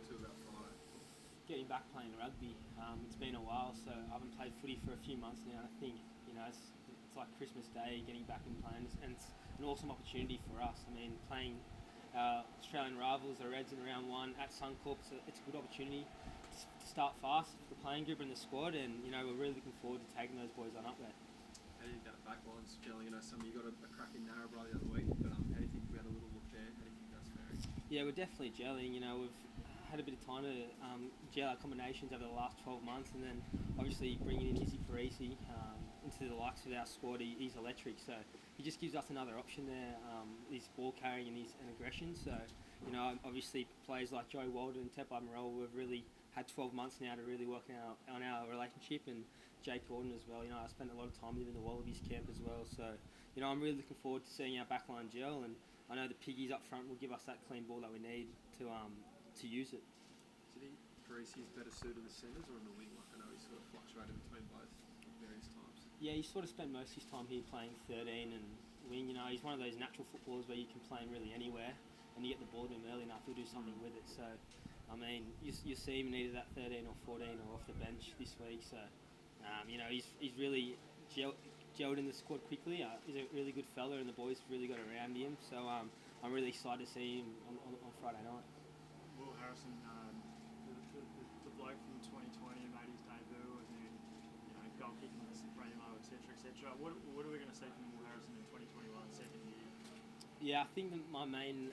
forward to about Friday? Getting back playing rugby. It's been a while, so I haven't played footy for a few months now. And I think it's like Christmas Day, getting back and playing, and it's an awesome opportunity for us. I mean, playing Australian rivals, the Reds in round one at Suncorp, so it's a good opportunity to start fast for the playing group and the squad. And we're really looking forward to taking those boys on up there. How do you think that backline's gelling? Some of you got a crack in Narrabri the other week, but how do you think we had a little look there? How do you think that's faring? Yeah, we're definitely gelling. We've had a bit of time to gel our combinations over the last 12 months, and then obviously bringing in Izzy Parisi into the likes of our squad. He's electric, so he just gives us another option there. His ball carrying and his aggression. So obviously players like Joey Walden and Tepai Morel, we've really had 12 months now to really work on our relationship, and Jake Gordon as well. I spent a lot of time with him in the Wallabies camp as well. So I'm really looking forward to seeing our backline gel, and I know the piggies up front will give us that clean ball that we need to use it. Do you think Parisi's better suited in the centres or in the wing? I know he's sort of fluctuated between both at various times. Yeah, he sort of spent most of his time here playing 13 and wing. He's one of those natural footballers where you can play him really anywhere, and you get the ball to him early enough, he'll do something with it. So, I mean, you see him in either that 13 or 14 or off the bench this week. So, he's really gelled in the squad quickly. He's a really good fella, and the boys really got around him. So, I'm really excited to see him on Friday night. Will Harrison, the bloke from 2020 made his debut, and then goal kicking the Primo, etc., etc. What are we going to see from Will Harrison in 2021, second year? Yeah, I think that my main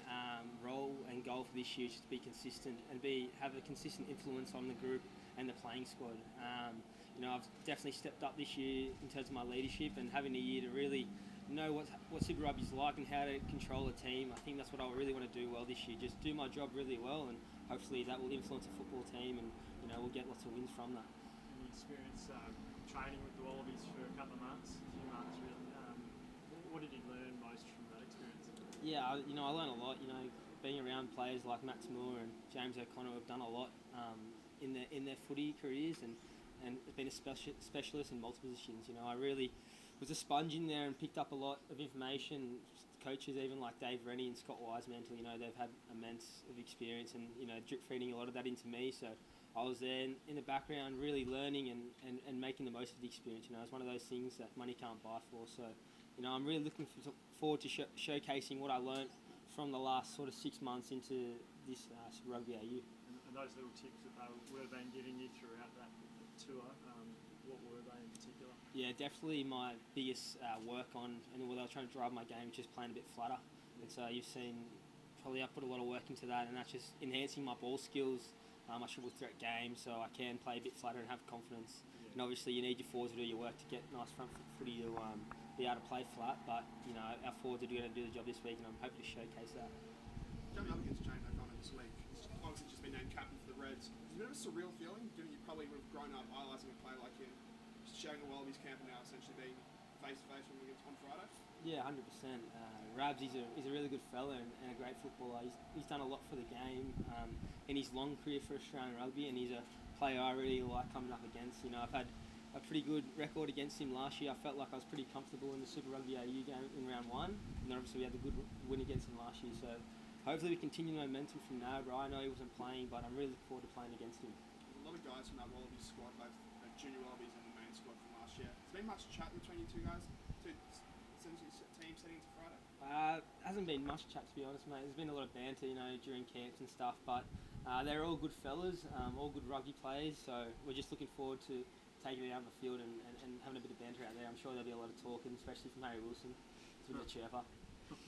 role and goal for this year is just to be consistent and have a consistent influence on the group and the playing squad. I've definitely stepped up this year in terms of my leadership and having a year to really know what Super Rugby's like and how to control a team. I think that's what I really want to do well this year. Just do my job really well, and hopefully that will influence a football team, and we'll get lots of wins from that. Any experience training with the Wallabies for a couple of months, a few months really? What did you learn most from that experience? Yeah, I learned a lot. Being around players like Matt Moore and James O'Connor have done a lot in their footy careers, and been a specialist in multiple positions. I really was a sponge in there and picked up a lot of information. Coaches even like Dave Rennie and Scott Wisemantle, they've had immense of experience, and drip feeding a lot of that into me. So I was there in the background really learning and making the most of the experience. It's one of those things that money can't buy for. So I'm really looking forward to showcasing what I learnt from the last sort of 6 months into this Rugby AU. And those little tips that they would have been giving you throughout that tour, what were they in particular? Yeah, definitely my biggest work on, and what I was trying to drive my game, is just playing a bit flatter. And so you've seen, probably I put a lot of work into that, and that's just enhancing my ball skills, my triple threat game, so I can play a bit flatter and have confidence. Yeah. And obviously you need your forwards to do your work to get nice front foot footy to be able to play flat, but our forwards are going to do the job this week, and I'm hoping to showcase that. Jumping up against James O'Connor this week, he's obviously just been named captain for the Reds. It's a bit of a surreal feeling, given you probably would have grown up idolising a player like him, just showing the Wallabies camp and now essentially being face-to-face when we get on Friday. Yeah, 100%. Rabs, he's a really good fella and a great footballer. He's done a lot for the game in his long career for Australian rugby, and he's a player I really like coming up against. I've had a pretty good record against him last year. I felt like I was pretty comfortable in the Super Rugby AU game in round one, and then obviously we had the good win against him last year. So hopefully we continue the momentum from Narrabri. I know he wasn't playing, but I'm really looking forward to playing against him. A lot of guys from that Wallabies squad, both junior Wallabies and the main squad from last year. Has there been much chat between you two guys to essentially teams heading into Friday? Hasn't been much chat, to be honest, mate. There's been a lot of banter, during camps and stuff, but they're all good fellas, all good rugby players, so we're just looking forward to taking it out on the field and having a bit of banter out there. I'm sure there'll be a lot of talking, especially from Harry Wilson. It's a bit of chirper.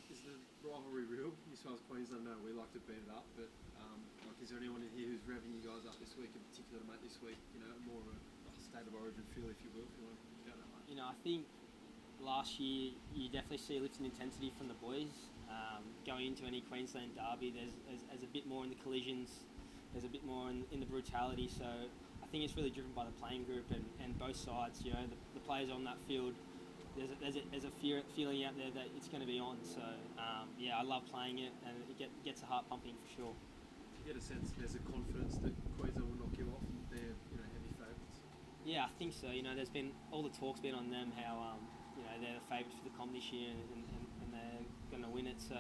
Is the rivalry real? New South Wales, Queensland, no, we like to beat it up, but is there anyone in here who's revving you guys up this week in particular to make this week, more of a state of origin feel, if you will, if you want to put it that much? I think last year you definitely see a lift in intensity from the boys. Going into any Queensland derby, there's a bit more in the collisions, there's a bit more in the brutality, so I think it's really driven by the playing group and both sides. The players on that field, there's a feeling out there that it's going to be on. So I love playing it, and it gets the heart pumping for sure. Do you get a sense there's a confidence that Queensland will knock you off? They're heavy favourites. Yeah, I think so. There's been all the talk's been on them how they're the favourites for the comp this year, and they're going to win it. So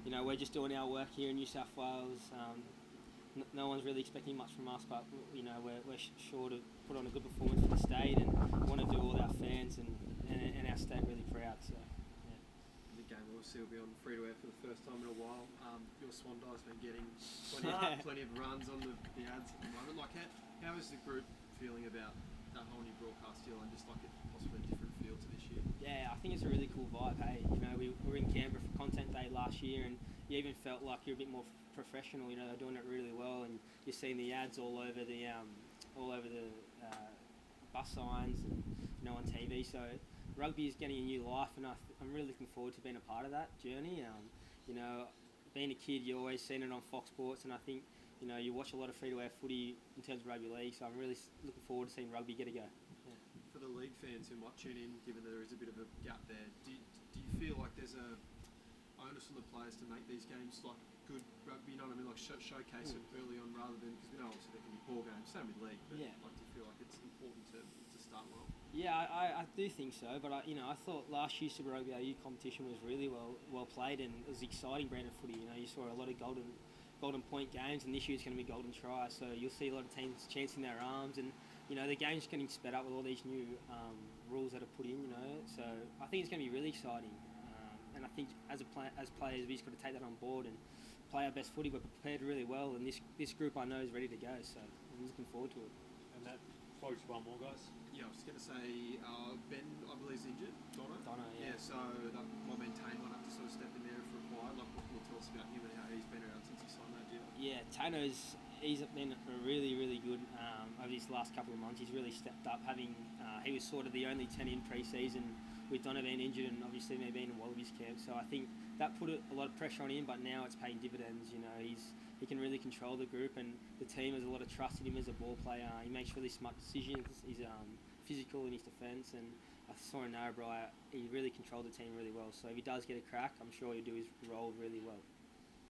we're just doing our work here in New South Wales. no one's really expecting much from us, but you know we're sure to put on a good performance for the state and want to do all our fans and our state really proud. So yeah. The game obviously will be on free to air for the first time in a while. Your Swan Die's been getting plenty of runs on the ads at the moment. Like how is the group feeling about that whole new broadcast deal and just like it possibly a different feel to this year? Yeah, I think it's a really cool vibe. Hey, you know, we were in Canberra for Content Day last year, and you even felt like you're a bit more professional. You know, they're doing it really well, and you're seeing the ads all over the bus signs and on TV. So rugby is getting a new life, and I'm really looking forward to being a part of that journey. You know, being a kid, you always seen it on Fox Sports, and I think you watch a lot of free-to-air footy in terms of rugby league. So I'm really looking forward to seeing rugby get a go. For the league fans who might tune in, given that there is a bit of a gap there, do you feel like there's a onus on the players to make these games like good rugby? You know what I mean, like showcase it early on rather than, because we know obviously there can be poor games, same with league, but like do you feel like it's important to start well? Yeah, I do think so, but I thought last year's Super Rugby AU competition was really well played, and it was an exciting brand of footy. You know, you saw a lot of golden point games, and this year's going to be golden try, so you'll see a lot of teams chancing their arms, and the game's getting sped up with all these new rules that are put in. So I think it's going to be really exciting, and I think as players we just got to take that on board and play our best footy. We're prepared really well, and this group I know is ready to go, so I'm looking forward to it. And that floats one more, guys. Yeah, I was going to say Ben, I believe, is injured. Dono, yeah. So that might mean Tane might have to sort of step in there if required. Like, what can you tell us about him and how he's been around since he signed that deal? Yeah, he's been really good over these last couple of months. He's really stepped up. He was sort of the only 10 in pre-season with Donna being injured and obviously me being in Wallabies camp. So I think that put a lot of pressure on him, but now it's paying dividends. He can really control the group, and the team has a lot of trust in him as a ball player. He makes really smart decisions. He's physical in his defence, and I saw in Narrabri he really controlled the team really well. So if he does get a crack, I'm sure he'll do his role really well.